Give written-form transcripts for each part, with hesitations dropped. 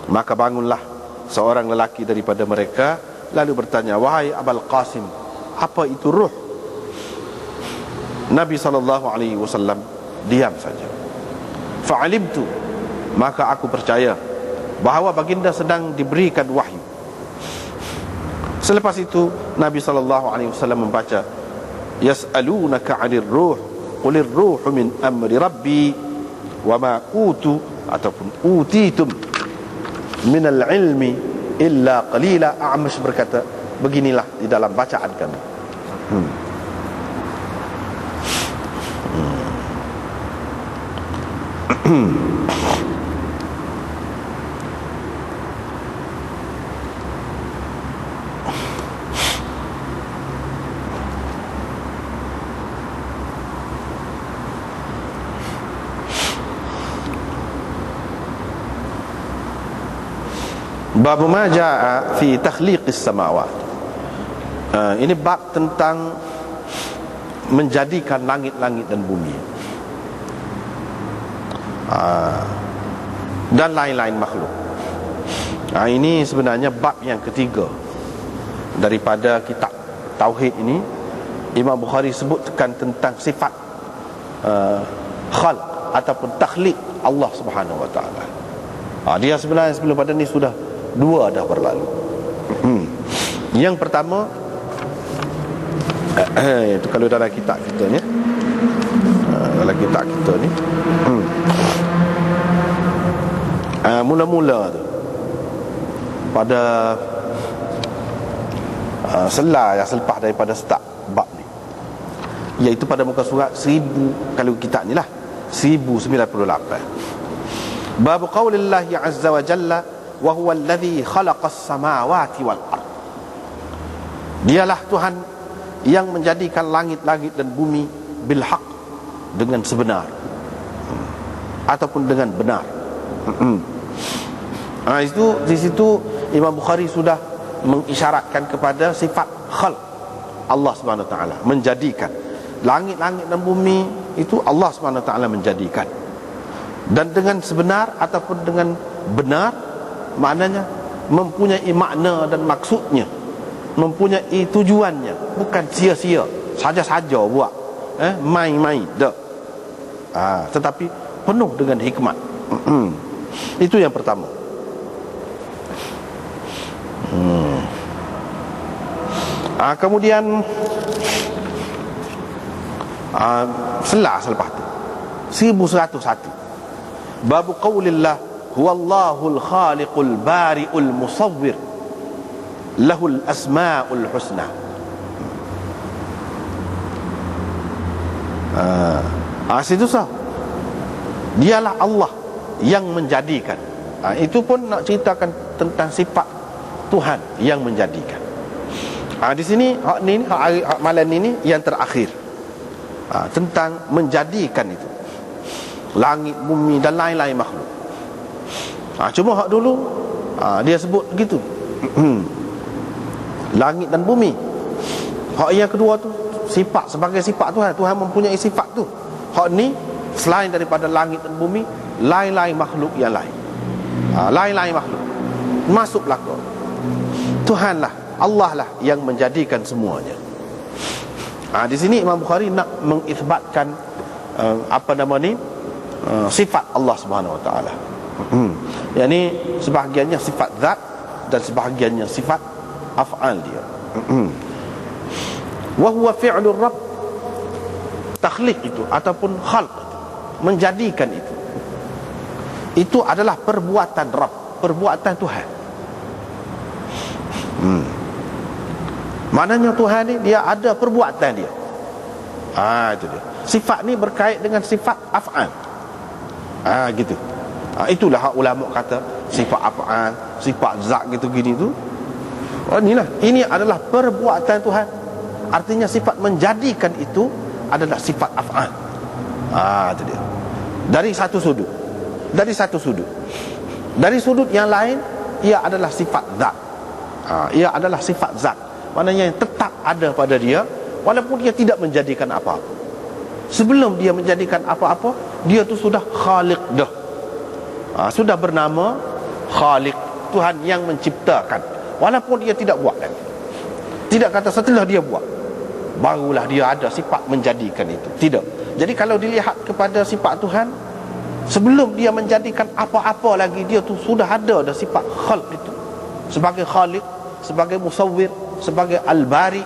Maka bangunlah seorang lelaki daripada mereka, lalu bertanya, wahai Abul Qasim, apa itu ruh? Nabi SAW diam saja. Fa'alimtu, maka aku percaya bahawa baginda sedang diberikan wahyu. Selepas itu Nabi SAW membaca, yas'alunaka 'anir ruh qulir ruhu min amri rabbi wa ma utu ataupun utitum minal ilmi illa qalila. A'mash berkata, beginilah di dalam bacaan kami. Bab ma jaa fi takhliqis samawat. Ini bab tentang menjadikan langit-langit dan bumi, dan lain-lain makhluk. Ini sebenarnya bab yang ketiga daripada kitab Tauhid ini. Imam Bukhari sebutkan tentang sifat khalq ataupun takhliq Allah Subhanahu wa taala. Dia sebenarnya sebelum pada ni sudah dua dah berlalu. Yang pertama, itu kalau dalam kitab kita ni, dalam kitab kita ni, mula-mula tu pada selah yang selepas daripada start bab ni, iaitu pada muka surat 1000, kalau kitab ni lah 1098. Bab qaulillahi azza wa jalla wa huwa alladhi khalaqas samawati wal ard. Dialah Tuhan yang menjadikan langit-langit dan bumi bil haq, dengan sebenar ataupun dengan benar. Itu di situ Imam Bukhari sudah mengisyaratkan kepada sifat khalq Allah Subhanahu wa taala, menjadikan langit-langit dan bumi itu Allah Subhanahu wa taala menjadikan, dan dengan sebenar ataupun dengan benar, maknanya mempunyai makna dan maksudnya, mempunyai tujuannya, bukan sia-sia saja-saja buat, main-main dak, tetapi penuh dengan hikmat. Itu yang pertama. Kemudian selah selepas tu 1101, bab qaulillah huwallahul khaliqul bari'ul musawwir lahul asma'ul husna. Situ sah, dialah Allah yang menjadikan. Itu pun nak ceritakan tentang sifat Tuhan yang menjadikan. Di sini hak malam ini yang terakhir, tentang menjadikan itu langit, bumi dan lain-lain makhluk. Cuma hak dulu dia sebut begitu, langit dan bumi. Hak yang kedua tu sifat, sebagai sifat Tuhan. Tuhan mempunyai sifat tu. Hak ni selain daripada langit dan bumi, lain-lain makhluk yang lain, lain-lain makhluk masuk belaka. Tuhanlah, Allah lah yang menjadikan semuanya. Di sini Imam Bukhari nak mengisbatkan sifat Allah Subhanahu wa taala. Yang ni sebahagiannya sifat zat dan sebahagiannya sifat af'al dia. Wa huwa fi'lur rabb, takhliq itu ataupun khalq, menjadikan itu adalah perbuatan Rabb, perbuatan Tuhan. Maknanya Tuhan ni dia ada perbuatan dia. Itu dia. Sifat ni berkait dengan sifat af'al. Gitu. Itulah hak ulama kata sifat af'al, sifat zat gitu gini tu. Inilah, ini adalah perbuatan Tuhan. Artinya sifat menjadikan itu adalah sifat af'al. Itu dia. Dari satu sudut. Dari satu sudut. Dari sudut yang lain, ia adalah sifat zat. Ia adalah sifat zat. Maknanya yang tetap ada pada dia, walaupun dia tidak menjadikan apa-apa. Sebelum dia menjadikan apa-apa, dia tu sudah khaliq dah. Sudah bernama Khaliq, Tuhan yang menciptakan, walaupun dia tidak buat lagi. Tidak kata setelah dia buat barulah dia ada sifat menjadikan itu. Tidak. Jadi kalau dilihat kepada sifat Tuhan, sebelum dia menjadikan apa-apa lagi, dia tu sudah ada sifat khalq itu, sebagai khaliq, sebagai musawwir, sebagai al-bari,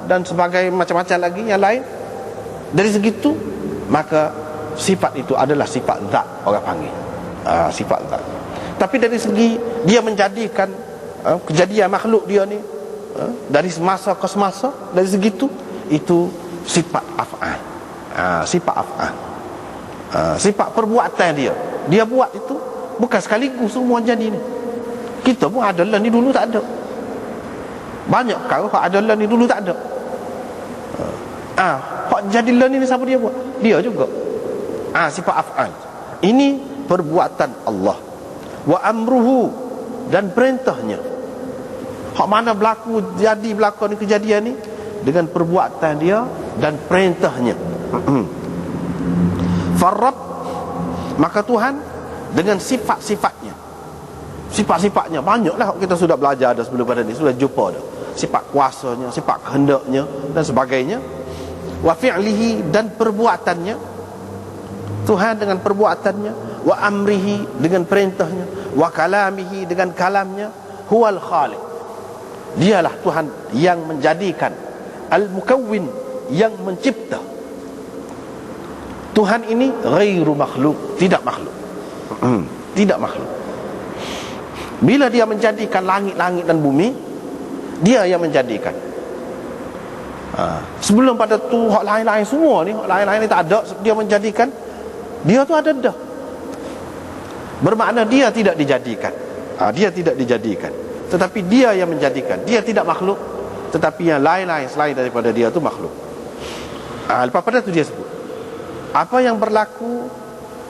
dan sebagai macam-macam lagi yang lain. Dari segitu, maka sifat itu adalah sifat zat, orang panggil sifat zat. Tapi dari segi dia menjadikan kejadian makhluk dia ni, dari semasa ke semasa, dari segitu, itu sifat af'al. Sifat af'al, sifat perbuatan dia buat itu bukan sekaligus semua jadi ni. Kita pun adalah ni dulu tak ada. Banyak perkara hak adalah ni dulu tak ada. Hak jadilah ni siapa dia buat? Dia juga. Sifat af'al. Ini perbuatan Allah. Wa amruhu, dan perintahnya. Hak mana berlaku, jadi berlaku ni kejadian ni dengan perbuatan dia dan perintahnya. Farrab, maka Tuhan dengan sifat-sifatnya. Sifat-sifatnya banyaklah kita sudah belajar dah sebelum pada ni, sudah jumpa dah. Sifat kuasanya, sifat kehendaknya dan sebagainya. Wa fi'lihi, dan perbuatannya. Tuhan dengan perbuatannya. Wa amrihi, dengan perintahnya. Wa kalamihi, dengan kalamnya. Huwal khaliq, dialah Tuhan yang menjadikan. Al-mukawwin, yang mencipta. Tuhan ini ghairu makhluk, tidak makhluk. Tidak makhluk. Bila dia menjadikan langit-langit dan bumi, dia yang menjadikan. Sebelum pada tu hak lain-lain semua ni, hak lain-lain ni tak ada, dia menjadikan. Dia tu ada dah. Bermakna dia tidak dijadikan. Dia tidak dijadikan, tetapi dia yang menjadikan. Dia tidak makhluk, tetapi yang lain-lain selain daripada dia tu makhluk. Lepas pada tu dia sebut apa yang berlaku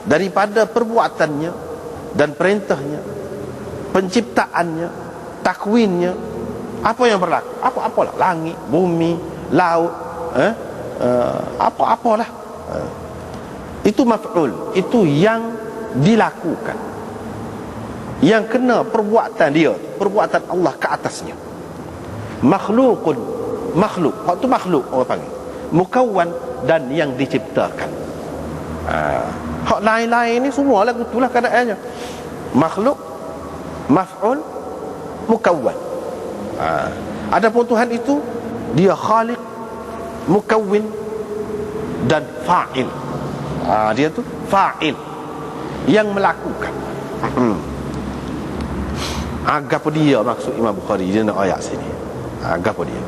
daripada perbuatannya dan perintahnya, penciptaannya, takwinnya. Apa yang berlaku, apa-apalah, langit, bumi, laut, apa-apalah, itu maf'ul, itu yang dilakukan, yang kena perbuatan dia, perbuatan Allah ke atasnya. Makhlukun, makhluk, waktu makhluk orang panggil mukawwan, dan yang diciptakan. Hak lain-lain ni semua lagu itulah keadaannya. Makhluk, maf'ul, mukawwan. Adapun Tuhan itu, dia khaliq, mukawwin, dan fa'il. Dia tu fa'il, yang melakukan. Apa dia maksud Imam Bukhari dia nak ayat sini? Apa dia?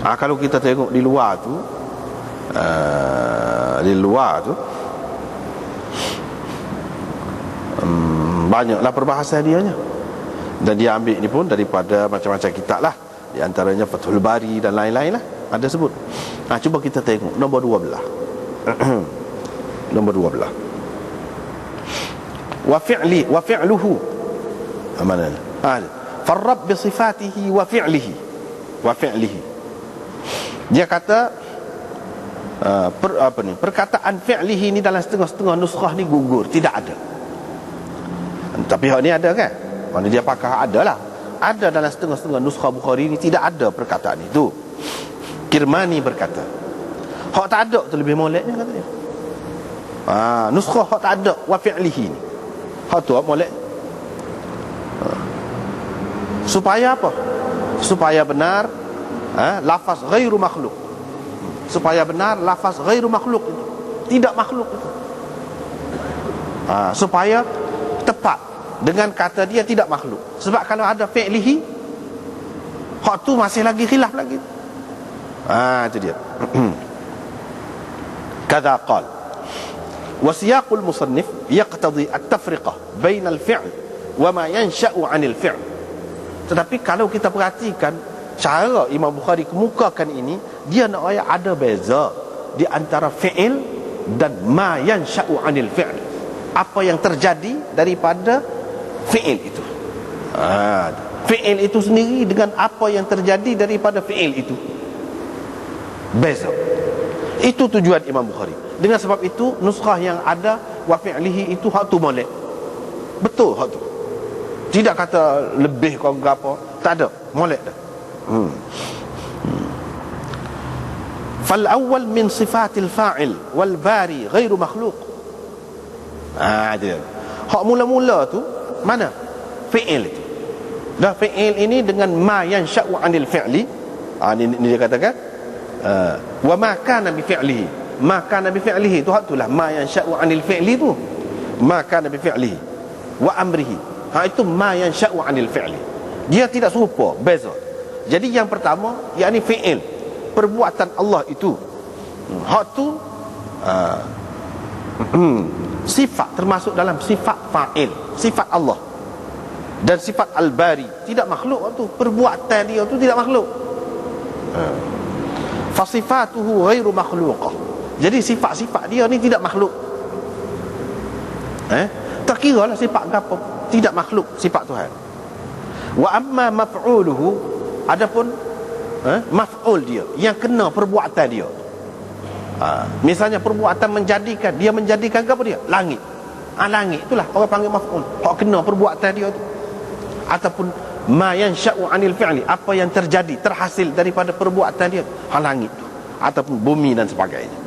Kalau kita tengok di luar tu, banyaklah perbahasan dianya. Dan dia ambil ni pun daripada macam-macam kitab lah. Di antaranya Fathul Bari dan lain-lain lah, ada sebut. Cuba kita tengok nombor 12. Nombor 12. Wa fi'luhu. Mana? Farrab bi sifatihi wa fi'lihi. Wa fi'lihi. Dia kata perkataan fi'lihi ni dalam setengah-setengah nuskhah ni gugur, tidak ada. Tapi hak ni ada kan? Mana dia pakar ada lah. Ada dalam setengah-setengah nuskhah Bukhari ni tidak ada perkataan itu. Kirmani berkata, hak tak ada tu lebih moleknya kata dia. Nuskhah hak tak ada wa fi'lihi ni. Hak tu molek. Supaya apa? Supaya benar lafaz ghairu makhluk. Supaya benar lafaz ghairu makhluk itu, tidak makhluk itu. Supaya tepat dengan kata dia tidak makhluk. Sebab kalau ada fi'lihi, hak tu masih lagi khilaf lagi. Itu dia. Kadza qala wa siyaqul musannif yaqtadi at-tafriqah bain al-fi'l wa ma yansha'u 'anil fi'l. Tetapi kalau kita perhatikan cara Imam Bukhari kemukakan ini, dia nak ayat ada beza di antara fi'il dan ma yansha'u 'anil fi'l. Apa yang terjadi daripada fi'il itu. Fi'il itu sendiri dengan apa yang terjadi daripada fi'il itu beza. Itu tujuan Imam Bukhari. Dengan sebab itu nuskhah yang ada wa fi'lihi itu hak tu molek. betul hak tu. Tidak kata lebih kau ke apa, tak ada, molek dah. Fal awwal min sifatil fa'il wal bari ghairu makhluq. Dia. Hak mula-mula tu mana? Fi'il itu. Dah fi'il ini dengan ma yansha'u 'anil fi'li. Ni dia katakan wa ma kana bi fi'lihi. Ma kana bi fi'lihi tu hak itulah ma yansha'u 'anil fi'li tu. Ma kana bi fi'lihi wa amrihi. Itu ma yansha'u 'anil fi'li. Dia tidak serupa, beza. Jadi yang pertama yakni fi'il, perbuatan Allah itu. Hak tu sifat, termasuk dalam sifat fa'il, sifat Allah. Dan sifat al-bari, tidak makhluk tu, perbuatan dia tu tidak makhluk. Fasifatuhu ghairu makhluqah. Jadi sifat-sifat dia ni tidak makhluk. Tak kira lah sifat apa, tidak makhluk sifat Tuhan. Wa amma maf'uluhu, adapun maf'ul dia, yang kena perbuatan dia. Misalnya perbuatan menjadikan, dia menjadikan apa dia? Langit. Langit itulah orang panggil maf'ul. Hak kena perbuatan dia tu. Ataupun ma yansha'u 'anil fi'li, apa yang terjadi, terhasil daripada perbuatan dia, langit tu, ataupun bumi dan sebagainya.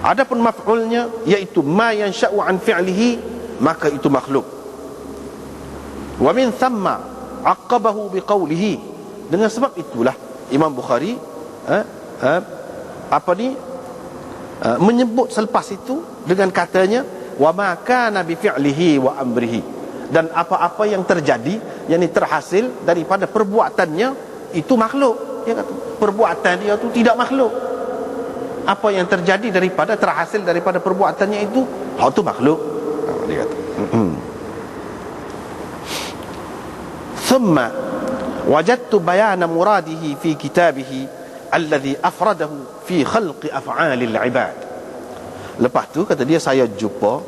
Adapun maf'ulnya iaitu ma yansha'u 'an fi'lihi, maka itu makhluk. Wa min thamma 'aqqabahu biqaulihi. Dengan sebab itulah Imam Bukhari menyebut selepas itu dengan katanya wa ma kana bi fi'lihi wa amrihi, dan apa-apa yang terjadi, yakni terhasil daripada perbuatannya, itu makhluk. Dia kata perbuatan dia tu tidak makhluk. Apa yang terjadi daripada, terhasil daripada perbuatannya itu, hak tu makhluk. Dia kata thumma wajadtu bayana muradihi fi kitabihi alladhi afradahu fi khalqi af'alil ibad. Lepas tu kata dia, saya jumpa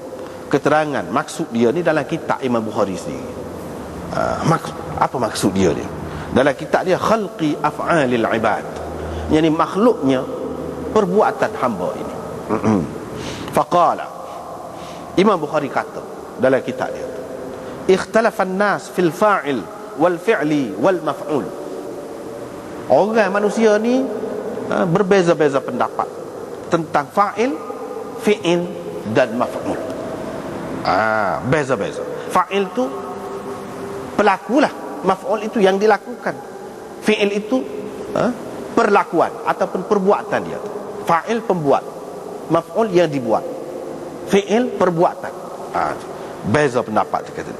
keterangan maksud dia ni dalam kitab Imam Bukhari sendiri. Apa maksud dia ni? Dalam kitab dia khalqi af'alil ibad, yakni makhluknya perbuatan hamba ini. Faqala, Imam Bukhari kata dalam kitab dia, ikhtalafa an-nas fil fa'il wal fi'li wal maf'ul. Orang manusia ni berbeza-beza pendapat tentang fa'il, fi'il dan maf'ul. Beza-beza. Fa'il tu pelaku lah, maf'ul itu yang dilakukan, fi'il itu perlakuan ataupun perbuatan dia. Fa'il pembuat, maf'ul yang dibuat, fi'il perbuatan. Beza pendapat dia kata.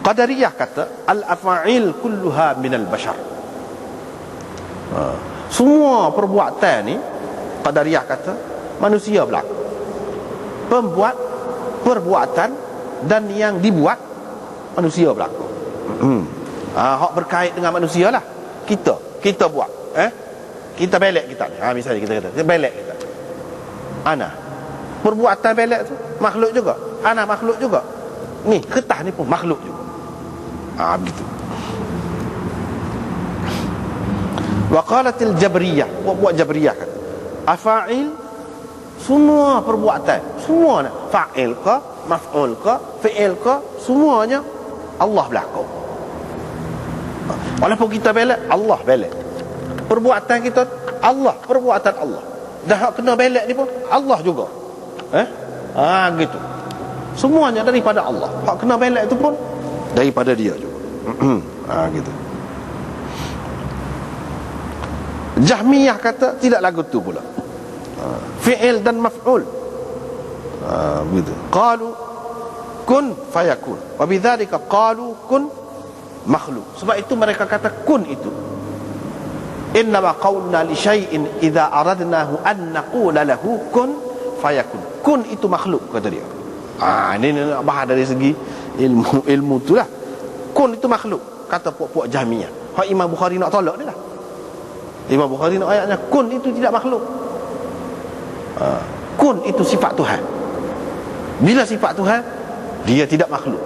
Qadariyah kata al-afa'il kulluha minal bashar. Semua perbuatan ni, Qadariyah kata, manusia berlaku. Pembuat perbuatan dan yang dibuat, manusia berlaku. Hak berkait dengan manusia lah. Kita buat, kita belek kita ni. Misalnya kita kata belek kita, ana perbuatan belek tu makhluk juga, ana makhluk juga. Ni kertas ni pun makhluk juga. Begitu. Wa qalatil jabriyah, buat jabriyah kata afa'il, semua perbuatan, semua fa'il ke, maf'ul ke, fi'il ke, semuanya Allah berlaku. Walaupun kita belak, Allah belak. Perbuatan kita, Allah, perbuatan Allah. Dah kena belak ni pun Allah juga. Gitu. Semuanya daripada Allah. Hak kena belak itu pun daripada dia juga. Gitu. Jahmiyah kata tidak lagu tu pula. Fi'il dan maf'ul. Begitu. Qalu kun fayakun. Wa bidzalika qalu kun makhluk. Sebab itu mereka kata kun itu, innama qawluna li syai'in idza aradnahu an naqula lahu kun fayakun. Kun itu makhluk kata dia. Ini nak bahas dari segi ilmu tu lah. Kun itu makhluk kata puak-puak Jahmiyah. Hak Imam Bukhari nak tolak ni lah. Imam Bukhari nak ayatnya kun itu tidak makhluk. Kun itu sifat Tuhan. Bila sifat Tuhan, dia tidak makhluk.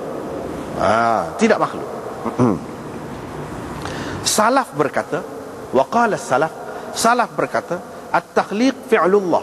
Tidak makhluk. Salaf berkata, wa qala salaf berkata, at-takhliq fi'lullah